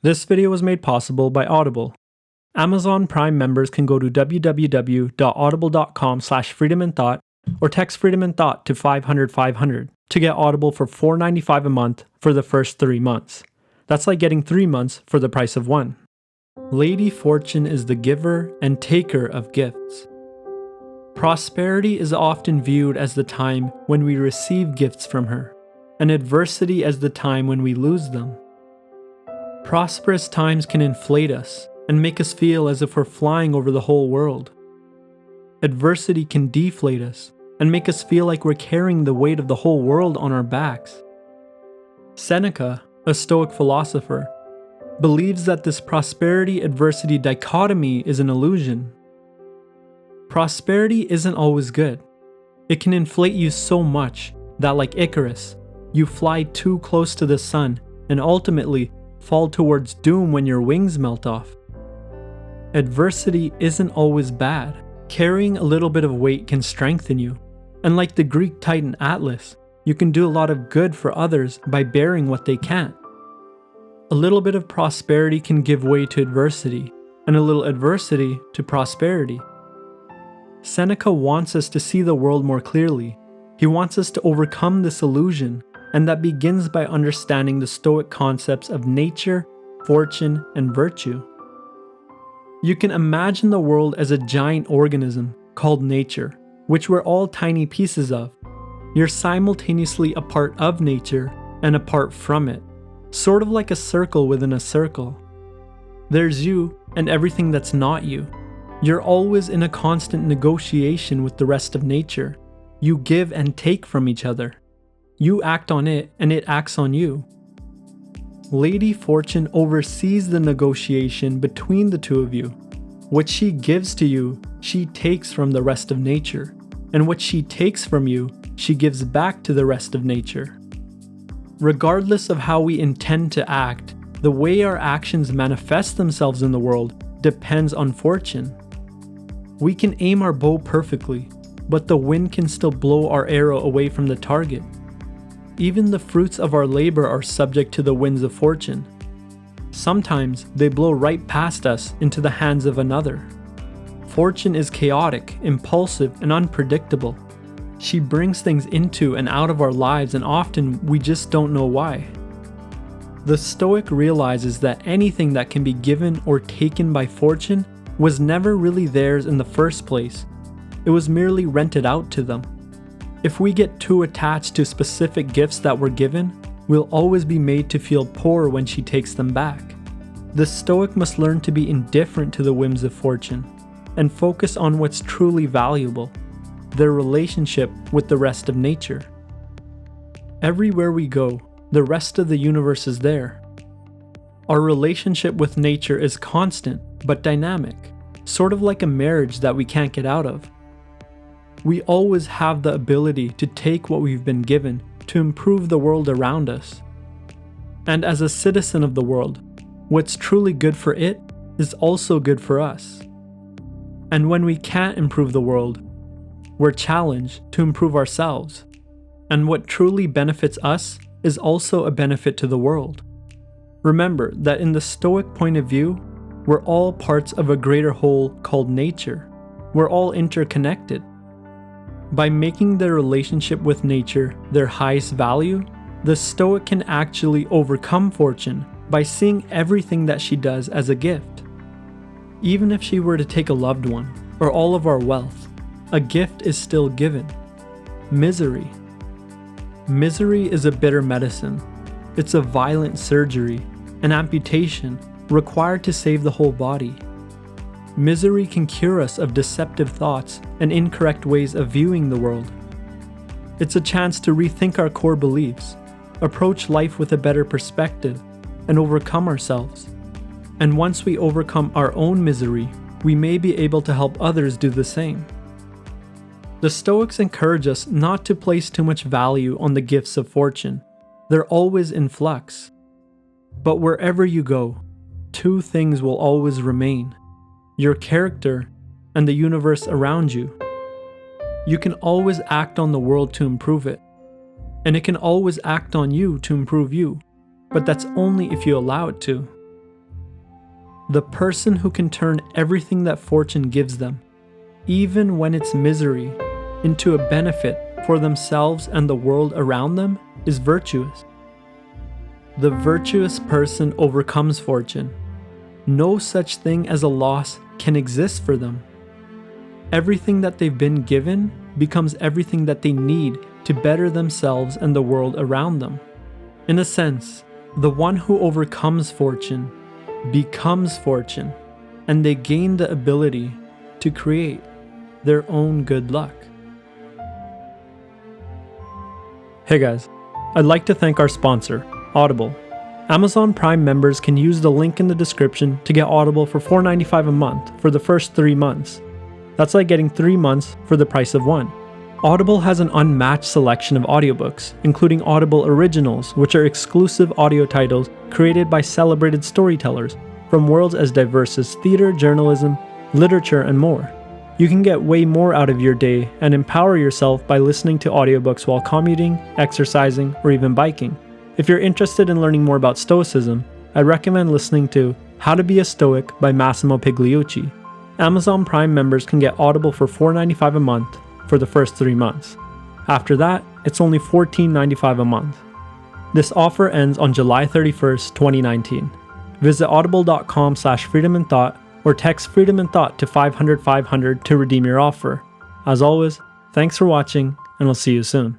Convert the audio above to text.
This video was made possible by Audible. Amazon Prime members can go to www.audible.com/freedominthought or text Freedom in Thought to 500 to get Audible for $4.95 a month for the first 3 months. That's like getting 3 months for the price of 1. Lady Fortune is the giver and taker of gifts. Prosperity is often viewed as the time when we receive gifts from her, and adversity as the time when we lose them. Prosperous times can inflate us and make us feel as if we're flying over the whole world. Adversity can deflate us and make us feel like we're carrying the weight of the whole world on our backs. Seneca, a Stoic philosopher, believes that this prosperity-adversity dichotomy is an illusion. Prosperity isn't always good. It can inflate you so much that, like Icarus, you fly too close to the sun and ultimately fall towards doom when your wings melt off. Adversity isn't always bad. Carrying a little bit of weight can strengthen you. And like the Greek titan Atlas, you can do a lot of good for others by bearing what they can't. A little bit of prosperity can give way to adversity, and a little adversity to prosperity. Seneca wants us to see the world more clearly. He wants us to overcome this illusion, and that begins by understanding the Stoic concepts of nature, fortune, and virtue. You can imagine the world as a giant organism called nature, which we're all tiny pieces of. You're simultaneously a part of nature and apart from it, sort of like a circle within a circle. There's you and everything that's not you. You're always in a constant negotiation with the rest of nature. You give and take from each other. You act on it and it acts on you. Lady Fortune oversees the negotiation between the two of you. What she gives to you, she takes from the rest of nature. And what she takes from you, she gives back to the rest of nature. Regardless of how we intend to act, the way our actions manifest themselves in the world depends on fortune. We can aim our bow perfectly, but the wind can still blow our arrow away from the target. Even the fruits of our labor are subject to the winds of fortune. Sometimes they blow right past us into the hands of another. Fortune is chaotic, impulsive, and unpredictable. She brings things into and out of our lives, and often we just don't know why. The Stoic realizes that anything that can be given or taken by fortune was never really theirs in the first place. It was merely rented out to them. If we get too attached to specific gifts that were given, we'll always be made to feel poor when she takes them back. The Stoic must learn to be indifferent to the whims of fortune and focus on what's truly valuable, their relationship with the rest of nature. Everywhere we go, the rest of the universe is there. Our relationship with nature is constant but dynamic, sort of like a marriage that we can't get out of. We always have the ability to take what we've been given to improve the world around us. And as a citizen of the world, what's truly good for it is also good for us. And when we can't improve the world, we're challenged to improve ourselves. And what truly benefits us is also a benefit to the world. Remember that in the Stoic point of view, we're all parts of a greater whole called nature. We're all interconnected. By making their relationship with nature their highest value, the Stoic can actually overcome fortune by seeing everything that she does as a gift. Even if she were to take a loved one, or all of our wealth, a gift is still given. Misery. Misery is a bitter medicine. It's a violent surgery, an amputation, required to save the whole body. Misery can cure us of deceptive thoughts and incorrect ways of viewing the world. It's a chance to rethink our core beliefs, approach life with a better perspective, and overcome ourselves. And once we overcome our own misery, we may be able to help others do the same. The Stoics encourage us not to place too much value on the gifts of fortune. They're always in flux. But wherever you go, two things will always remain: your character and the universe around you. You can always act on the world to improve it, and it can always act on you to improve you, but that's only if you allow it to. The person who can turn everything that fortune gives them, even when it's misery, into a benefit for themselves and the world around them is virtuous. The virtuous person overcomes fortune. No such thing as a loss can exist for them. Everything that they've been given becomes everything that they need to better themselves and the world around them. In a sense, the one who overcomes fortune becomes fortune, and they gain the ability to create their own good luck. Hey guys, I'd like to thank our sponsor, Audible. Amazon Prime members can use the link in the description to get Audible for $4.95 a month for the first 3 months. That's like getting 3 months for the price of 1. Audible has an unmatched selection of audiobooks, including Audible Originals, which are exclusive audio titles created by celebrated storytellers from worlds as diverse as theater, journalism, literature, and more. You can get way more out of your day and empower yourself by listening to audiobooks while commuting, exercising, or even biking. If you're interested in learning more about Stoicism, I recommend listening to How to Be a Stoic by Massimo Pigliucci. Amazon Prime members can get Audible for $4.95 a month for the first 3 months. After that, it's only $14.95 a month. This offer ends on July 31st, 2019. Visit audible.com/freedominthought or text Freedom in Thought to 500 500 to redeem your offer. As always, thanks for watching, and I'll see you soon.